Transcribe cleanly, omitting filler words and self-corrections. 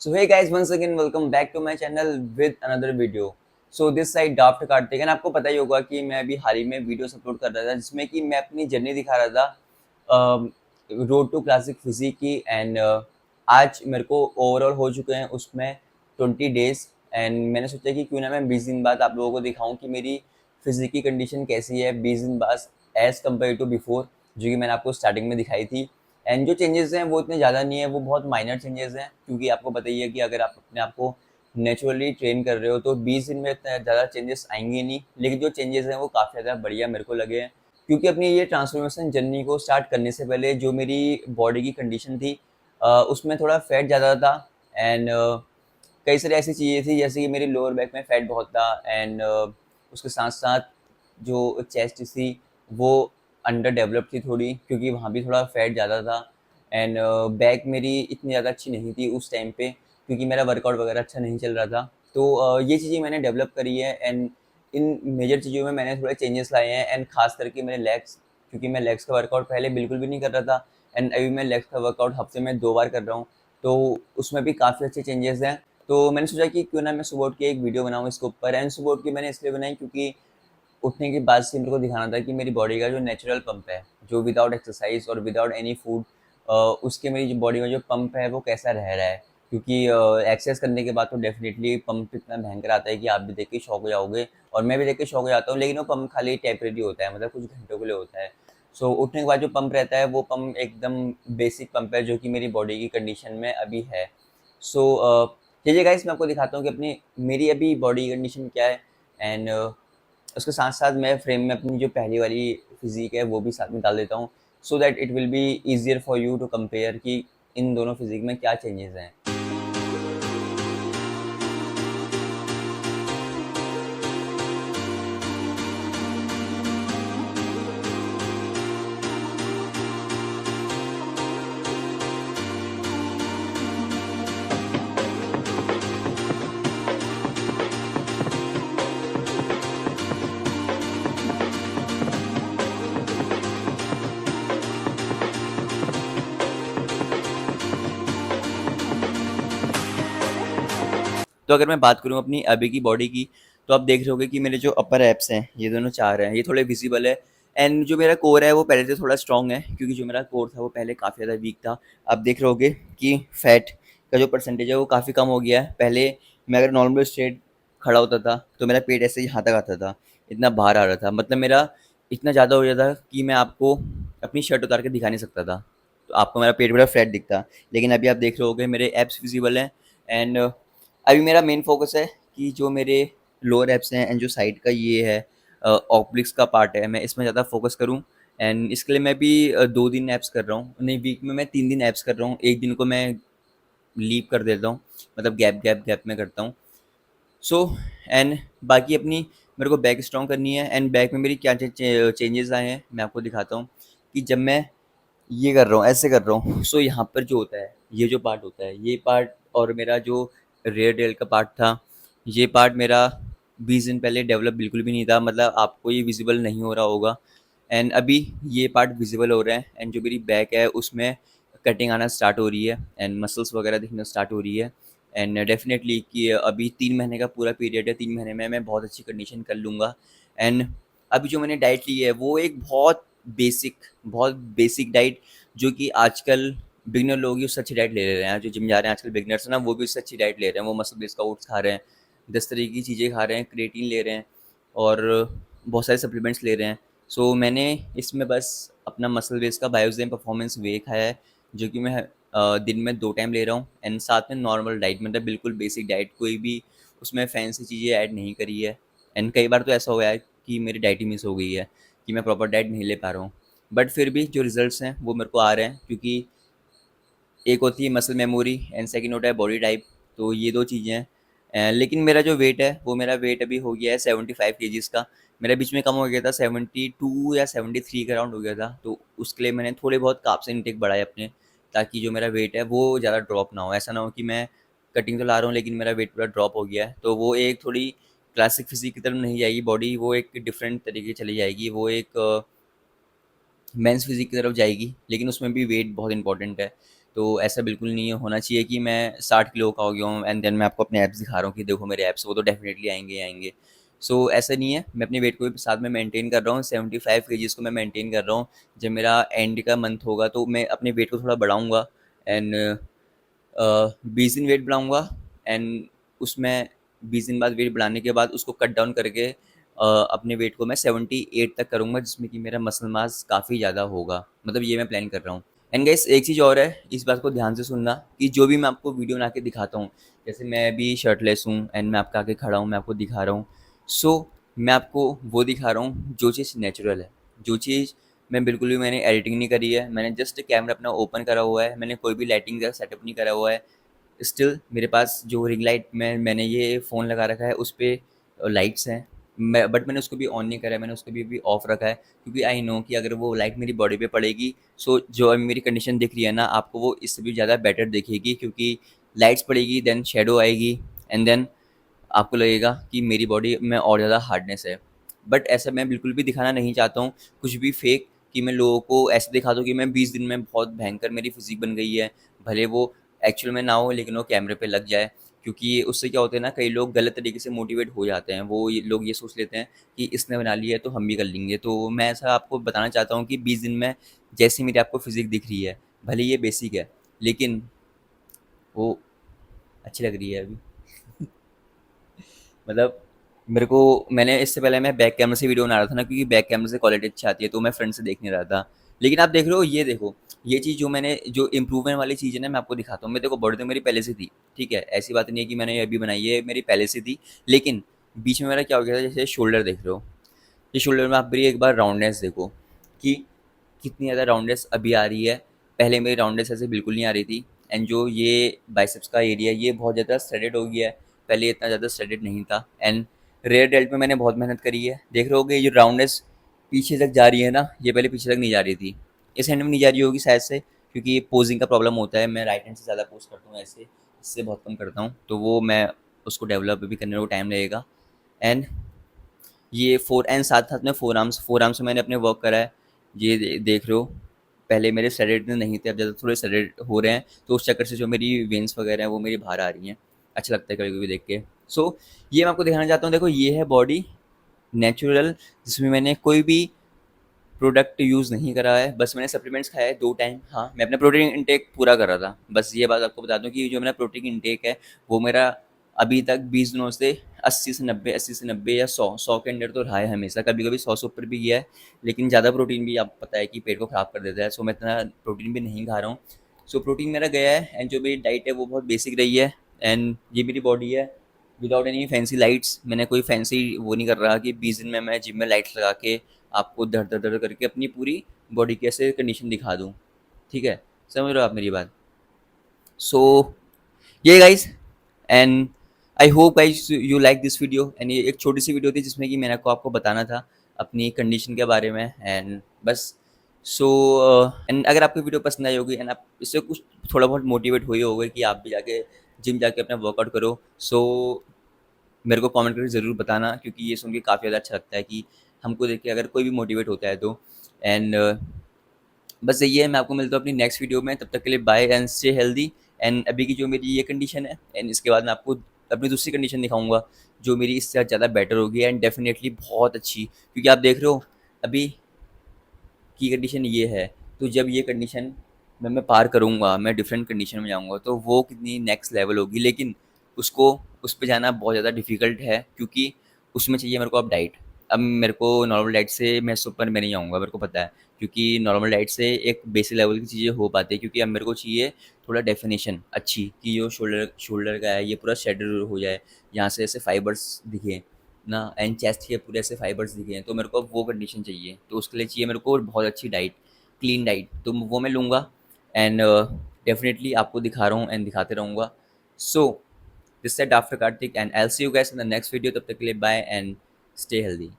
So hey guys, once again welcome back to my channel with another video. So this side draft Kartik and आपको पता ही होगा कि मैं अभी हाल ही में वीडियो अपलोड कर रहा था जिसमें कि मैं अपनी जर्नी दिखा रहा था रोड टू क्लासिक फिजिक की एंड आज मेरे को ओवरऑल हो चुके हैं उसमें 20 डेज एंड मैंने सोचा कि क्यों ना मैं 20 दिन बाद आप लोगों को दिखाऊं कि मेरी फिजिक की कंडीशन कैसी है 20 दिन बाद एज़ कम्पेयर टू बिफोर, जो कि मैंने आपको स्टार्टिंग में दिखाई थी। एंड जो चेंजेस हैं वो इतने ज़्यादा नहीं है, वो बहुत माइनर चेंजेस हैं क्योंकि आपको पता ही है कि अगर आप अपने आप को नेचुरली ट्रेन कर रहे हो तो 20 दिन में इतना ज़्यादा चेंजेस आएंगे नहीं, लेकिन जो चेंजेस हैं वो काफ़ी ज़्यादा बढ़िया मेरे को लगे हैं क्योंकि अपनी ये ट्रांसफॉर्मेशन जर्नी को स्टार्ट करने से पहले जो मेरी बॉडी की कंडीशन थी उसमें थोड़ा फैट ज़्यादा था एंड कई सारी ऐसी चीज़ें थी जैसे कि मेरी लोअर बैक में फैट बहुत था एंड उसके साथ साथ जो चेस्ट थी वो अंडर डेवलप थी थोड़ी क्योंकि वहाँ भी थोड़ा फैट ज़्यादा था एंड बैक मेरी इतनी ज़्यादा अच्छी नहीं थी उस टाइम पे क्योंकि मेरा वर्कआउट वगैरह अच्छा नहीं चल रहा था। तो ये चीज़ें मैंने डेवलप करी है एंड इन मेजर चीज़ों में मैंने थोड़े चेंजेस लाए हैं एंड खास करके मेरे लेग्स, क्योंकि मैं लेग्स का वर्कआउट पहले बिल्कुल भी नहीं कर रहा था एंड अभी मैं लेग्स का वर्कआउट हफ्ते में 2 बार कर रहा हूँ, तो उसमें भी काफ़ी अच्छे चेंजेस हैं। तो मैंने सोचा कि क्यों ना मैं सुबह उठ के एक वीडियो बनाऊँ इसके ऊपर एंड सुबह उठ के मैंने इसलिए बनाई क्योंकि उठने के बाद से मेरे को दिखाना था कि मेरी बॉडी का जो नेचुरल पंप है, जो विदाउट एक्सरसाइज और विदाउट एनी फूड, उसके मेरी जो बॉडी में जो पंप है वो कैसा रह रहा है क्योंकि एक्सरसाइज करने के बाद तो डेफिनेटली पंप इतना भयंकर आता है कि आप भी देख के शौक हो जाओगे और मैं भी देख के शौक हो जाता हूँ, लेकिन वो पंप खाली टेम्परेरी होता है, मतलब कुछ घंटों के लिए होता है। सो उठने के बाद जो पंप रहता है वो पंप एकदम बेसिक पंप है जो कि मेरी बॉडी की कंडीशन में अभी है। सो चलिए गाइस मैं आपको दिखाता हूँ कि अपनी मेरी अभी बॉडी कंडीशन क्या है एंड उसके साथ साथ मैं फ्रेम में अपनी जो पहली वाली फिजिक है वो भी साथ में डाल देता हूँ so that it will be easier for you to compare कि इन दोनों फिजिक में क्या चेंजेस हैं। तो अगर मैं बात करूँ अपनी अभी की बॉडी की, तो आप देख रहे होगे कि मेरे जो अपर एब्स हैं ये दोनों चार हैं, ये थोड़े विजिबल है एंड जो मेरा कोर है वो पहले से थोड़ा स्ट्रॉन्ग है क्योंकि जो मेरा कोर था वो पहले काफ़ी ज़्यादा वीक था। आप देख रहे होगे कि फैट का जो परसेंटेज है वो काफ़ी कम हो गया है। पहले मैं अगर नॉर्मल स्ट्रेट खड़ा होता था तो मेरा पेट ऐसे यहाँ तक आता था, इतना बाहर आ रहा था, मतलब मेरा इतना ज़्यादा हो जाता कि मैं आपको अपनी शर्ट उतार के दिखा नहीं सकता था, तो आपको मेरा पेट बड़ा फ्लैट दिखता। लेकिन अभी आप देख रहे होगे मेरे एब्स विजिबल हैं एंड अभी मेरा मेन फोकस है कि जो मेरे लोअर एब्स हैं एंड जो साइड का ये है ऑब्लिक्स का पार्ट है, मैं इसमें ज़्यादा फोकस करूँ एंड इसके लिए मैं भी 2 दिन एब्स कर रहा हूँ, नहीं वीक में मैं 3 दिन एब्स कर रहा हूँ, एक दिन को मैं लीव कर देता हूँ, मतलब गैप गैप गैप में करता हूँ। सो एंड बाकी अपनी मेरे को बैक स्ट्रॉन्ग करनी है एंड बैक में मेरी क्या चेंजेस आए हैं मैं आपको दिखाता हूँ कि जब मैं ये कर रहा हूँ ऐसे कर रहा हूँ, सो यहाँ पर जो होता है ये जो पार्ट होता है ये पार्ट और मेरा जो रेयर डेल का पार्ट था ये पार्ट मेरा 20 दिन पहले डेवलप बिल्कुल भी नहीं था, मतलब आपको ये विजिबल नहीं हो रहा होगा एंड अभी ये पार्ट विजिबल हो रहा है एंड जो मेरी बैक है उसमें कटिंग आना स्टार्ट हो रही है एंड मसल्स वगैरह दिखना स्टार्ट हो रही है एंड डेफिनेटली कि अभी 3 महीने का पूरा पीरियड है, 3 महीने में मैं बहुत अच्छी कंडीशन कर लूँगा एंड अभी जो मैंने डाइट ली है वो एक बहुत बेसिक डाइट जो कि आजकल बिगनर लोग ही उससे अच्छी डाइट ले रहे हैं, जो जिम जा रहे हैं आजकल बिगनर्स हैं ना वो भी उससे अच्छी डाइट ले रहे हैं, वो मसल बेस का ओट्स खा रहे हैं, 10 तरह की चीज़ें खा रहे हैं, क्रिएटिन ले रहे हैं और बहुत सारे सप्लीमेंट्स ले रहे हैं। सो मैंने इसमें बस अपना मसल बेस का बायोजेन परफॉर्मेंस वे खाया है जो कि मैं दिन में 2 टाइम ले रहा हूँ एंड साथ में नॉर्मल डाइट, मतलब बिल्कुल बेसिक डाइट, कोई भी उसमें फैंसी चीज़ें ऐड नहीं करी है एंड कई बार तो ऐसा हो गया है कि मेरी डाइट ही मिस हो गई है कि मैं प्रॉपर डाइट नहीं ले पा रहा हूँ, बट फिर भी जो रिजल्ट्स हैं वो मेरे को आ रहे हैं क्योंकि एक होती है मसल मेमोरी एंड सेकंड होता है बॉडी टाइप, तो ये 2 चीज़ें हैं। लेकिन मेरा जो वेट है वो मेरा वेट अभी हो गया है 75 kgs का, मेरा बीच में कम हो गया था 72 या 73 के अराउंड हो गया था, तो उसके लिए मैंने थोड़े बहुत कार्ब्स इनटेक बढ़ाए अपने, ताकि जो मेरा वेट है वो ज़्यादा ड्रॉप ना हो, ऐसा ना हो कि मैं कटिंग तो ला रहा हूँ लेकिन मेरा वेट पूरा ड्रॉप हो गया है, तो वो एक थोड़ी क्लासिक फिजिक की तरफ नहीं जाएगी बॉडी, वो एक डिफरेंट तरीके से चली जाएगी, वो एक मेंस फिजिक की तरफ जाएगी, लेकिन उसमें भी वेट बहुत इंपॉर्टेंट है तो ऐसा बिल्कुल नहीं होना चाहिए कि मैं 60 किलो का हो गया हूँ एंड देन मैं आपको अपने एब्स दिखा रहा हूँ कि देखो मेरे एब्स, वो तो डेफिनेटली आएंगे ही आएंगे। सो ऐसा नहीं है, मैं अपने वेट को भी साथ में मेंटेन कर रहा हूँ, 75 केजीज़ को मैं मेंटेन कर रहा हूँ। जब मेरा एंड का मंथ होगा तो मैं अपने वेट को थोड़ा बढ़ाऊँगा एंड 20 दिन वेट बढ़ाऊँगा एंड उसमें 20 दिन बाद वेट बढ़ाने के बाद उसको कट डाउन करके अपने वेट को मैं 78 तक करूँगा, जिसमें कि मेरा मसल मास काफ़ी ज़्यादा होगा। मतलब ये मैं प्लान कर रहा हूँ। एंड गाइस एक चीज़ और है, इस बात को ध्यान से सुनना कि जो भी मैं आपको वीडियो बना के दिखाता हूँ, जैसे मैं अभी शर्टलेस हूँ एंड मैं आपके आगे खड़ा हूँ, मैं आपको दिखा रहा हूँ। सो मैं आपको वो दिखा रहा हूँ जो चीज़ नेचुरल है, जो चीज़ मैं बिल्कुल भी मैंने एडिटिंग नहीं करी है, मैंने जस्ट कैमरा अपना ओपन करा हुआ है, मैंने कोई भी लाइटिंग का सेटअप नहीं करा हुआ है। स्टिल मेरे पास जो रिंग लाइट में मैंने ये फ़ोन लगा रखा है उस पे लाइट्स हैं, मैं बट मैंने उसको भी ऑन नहीं करा है, मैंने उसको भी ऑफ रखा है क्योंकि आई नो कि अगर वो लाइट मेरी बॉडी पे पड़ेगी, सो जो अभी मेरी कंडीशन दिख रही है ना आपको, वो इससे भी ज़्यादा बेटर दिखेगी क्योंकि लाइट्स पड़ेगी, देन शेडो आएगी एंड देन आपको लगेगा कि मेरी बॉडी में और ज़्यादा हार्डनेस है। बट ऐसा मैं बिल्कुल भी दिखाना नहीं चाहता हूँ, कुछ भी फेक, कि मैं लोगों को ऐसे दिखा दूँ कि मैं 20 दिन में बहुत भयंकर मेरी फिज़ीक बन गई है। भले वो एक्चुअल में ना हो लेकिन वो कैमरे पे लग जाए, क्योंकि उससे क्या होता है ना, कई लोग गलत तरीके से मोटिवेट हो जाते हैं। वो ये लोग ये सोच लेते हैं कि इसने बना लिया है तो हम भी कर लेंगे। तो मैं ऐसा आपको बताना चाहता हूँ कि 20 दिन में जैसी मेरी आपको फिज़ीक दिख रही है, भले ये बेसिक है, लेकिन वो अच्छी लग रही है अभी। मतलब मेरे को, मैंने इससे पहले मैं बैक कैमरा से वीडियो बना रहा था ना, क्योंकि बैक कैमरा से क्वालिटी अच्छी आती है तो मैं फ्रंट से देख नहीं रहा था। लेकिन आप देख रहे हो, ये देखो, ये चीज़ जो मैंने जो इम्प्रूवमेंट वाली चीज़ है ना, मैं आपको दिखाता हूँ। मैं देखो बॉडी तो मेरी पहले से थी, ठीक है, ऐसी बात नहीं है कि मैंने ये अभी बनाई है, मेरी पहले से थी। लेकिन बीच में मेरा क्या हो गया था, जैसे शोल्डर देख रहे हो, ये शोल्डर में आप मेरी एक बार राउंडनेस देखो कि कितनी ज़्यादा राउंडनेस अभी आ रही है। पहले मेरी राउंडनेस ऐसे बिल्कुल नहीं आ रही थी। एंड जो ये बाइसेप्स का एरिया है ये बहुत ज़्यादा स्ट्रेटेड हो गया है, पहले इतना ज़्यादा स्ट्रेटेड नहीं था। एंड रेयर डेल्ट में मैंने बहुत मेहनत करी है, देख रहे होगे ये जो राउंडनेस पीछे तक जा रही है ना, ये पहले पीछे तक नहीं जा रही थी। इस हैंड में नहीं जा रही होगी शायद से, क्योंकि ये पोजिंग का प्रॉब्लम होता है, मैं राइट हैंड से ज़्यादा पोज करता हूँ ऐसे, इससे बहुत कम करता हूँ, तो वो मैं उसको डेवलप भी करने को टाइम लगेगा। एंड ये फोर एंड साथ साथ में फोर आर्म्स में मैंने अपने वर्क करा है। ये देख रहे हो, पहले मेरे स्टेरॉइड नहीं थे, अब ज़्यादा थोड़े स्टेरॉइड हो रहे हैं, तो उस चक्कर से जो मेरी वेन्स वगैरह हैं वो मेरी बाहर आ रही हैं। अच्छा लगता है कभी कभी देख के। सो ये मैं आपको दिखाना चाहता हूँ, देखो ये है बॉडी नेचुरल, जिसमें मैंने कोई भी प्रोडक्ट यूज़ नहीं करा है, बस मैंने सप्लीमेंट्स खाया है 2 टाइम। हाँ, मैं अपना प्रोटीन इंटेक पूरा कर रहा था। बस ये बात आपको बता दूँ कि जो मेरा प्रोटीन इंटेक है, वो मेरा अभी तक 20 दिनों से 80 से 90 या 100 के अंडर तो रहा है हमेशा। कभी-कभी 100 से ऊपर भी गया है, लेकिन ज़्यादा प्रोटीन भी आपको पता है कि पेट को ख़राब कर देता है, सो मैं इतना प्रोटीन भी नहीं खा रहा हूँ। सो प्रोटीन मेरा गया है एंड जो मेरी डाइट है वो बहुत बेसिक रही है। एंड ये मेरी बॉडी है विदाउट एनी फैंसी लाइट्स। मैंने कोई फैंसी वो नहीं कर रहा कि 20 दिन में मैं जिम में लाइट्स लगा के आपको धड़-धड़-धड़ करके अपनी पूरी बॉडी की ऐसे कंडीशन दिखा दूँ, ठीक है? समझ रहे हो आप मेरी बात? सो ये guys, and I hope guys you like this video. And ये एक छोटी सी वीडियो थी जिसमें कि मैंने को आपको बताना था अपनी कंडीशन के बारे में एंड बस। सो एंड अगर आपको वीडियो पसंद आई होगी एंड आप इससे कुछ थोड़ा बहुत मोटिवेट हुए होगे कि आप भी जाके जिम जाके अपना वर्कआउट करो, सो मेरे को कमेंट करके ज़रूर बताना, क्योंकि ये सुन के काफ़ी ज़्यादा अच्छा लगता है कि हमको देख के अगर कोई भी मोटिवेट होता है तो। एंड बस यही है, मैं आपको मिलता हूँ अपनी नेक्स्ट वीडियो में, तब तक के लिए bye and stay healthy. And अभी की जो मेरी ये कंडीशन है एंड इसके बाद मैं आपको अपनी दूसरी कंडीशन दिखाऊंगा जो मेरी इससे ज़्यादा बेटर होगी एंड डेफिनेटली बहुत अच्छी, क्योंकि आप देख रहे हो अभी की कंडीशन ये है, तो जब ये कंडीशन मैं पार करूँगा, मैं डिफरेंट कंडीशन में जाऊँगा तो वो कितनी नेक्स्ट लेवल होगी। लेकिन उसको उस पे जाना बहुत ज़्यादा डिफ़िकल्ट है, क्योंकि उसमें चाहिए मेरे को अब डाइट। अब मेरे को नॉर्मल डाइट से मैं सुपर में नहीं आऊँगा, मेरे को पता है, क्योंकि नॉर्मल डाइट से एक बेसिक लेवल की चीज़ें हो पाती है, क्योंकि अब मेरे को चाहिए थोड़ा डेफिनेशन अच्छी, कि जो शोल्डर शोल्डर का है ये पूरा शेडर हो जाए, यहाँ से ऐसे फाइबर्स दिखे ना, एंड चेस्ट के पूरे ऐसे फाइबर्स दिखे हैं, तो मेरे को वो कंडीशन चाहिए। तो उसके लिए चाहिए मेरे को बहुत अच्छी डाइट, क्लीन डाइट, तो वो मैं लूँगा एंड डेफिनेटली आपको दिखा रहा हूँ एंड दिखाते रहूँगा। So this said after Kartik and I will see you guys in the next video. तब तक के लिए बाय एंड स्टे हेल्दी।